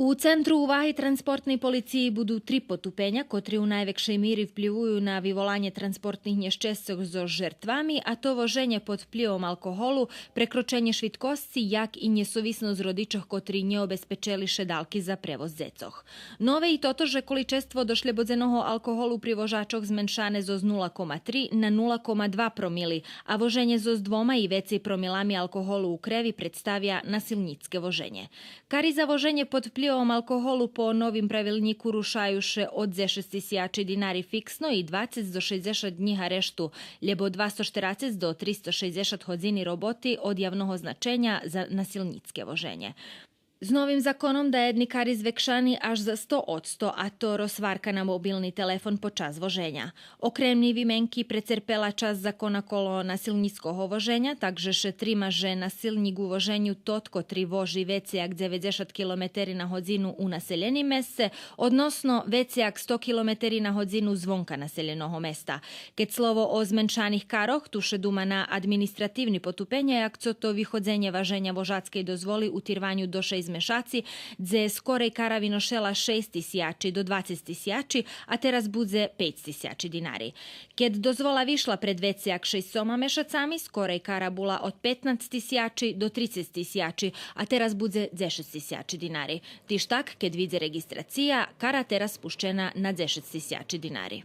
У центру уваги транспортної поліції будуть 3 потупення, котрі у найвекшej мірі впливають на виволання транспортних нещасток зо жертвами, а то воження під впливом алкоголу, prekročenje švitkosci, jak i nesúvisnosť rodičov, ktorí neobezpečili šedálky za prevoz zecoch. Nové i toto, že količestvo došľobodzeného alkoholu pri vožačoch zmenšané zo 0,3 na 0,2 promili, a voženje zo s 2 i veci promilami alkoholu u krevi predstavia nasilnícke voženje. Kari za voženje pod vplyvom alkoholu po novim pravilniku rušaju še od 6000 dinari fiksno i 20 do 60 dní areštu, lebo 240 do 360 hodzini roboti od javnog značenja za nasilnícke voženje. S novim zakonom da jedni kari zvekšani až za 100%, a to rozvárka na mobilný telefon počas voženja. Okremni výmenky precerpela čas zakona kolo nasilníckoho voženja, takže šetrima, že nasilník u voženju tot, kotri voži veciak 90 km na hodzinu u naseljeni mese, odnosno veciak 100 km na hodzinu zvonka naseljenoho mesta. Keď slovo o zmenšanih karoh tuše duma na administrativni potupenje, jak co to vyhodzenje važenja vožackej dozvoli u tirvanju do 6 mešaci, dze skorej kara vynošela 6.000 do 20.000, a teraz budze 5.000 dinari. Keď dozvola vyšla pred veciak 6 mešacami, skorej kara bula od 15.000 do 30.000, a teraz budze 10.000 dinari. Tiž tak, keď vidze registracija, kara teraz spuščena na 10.000 dinari.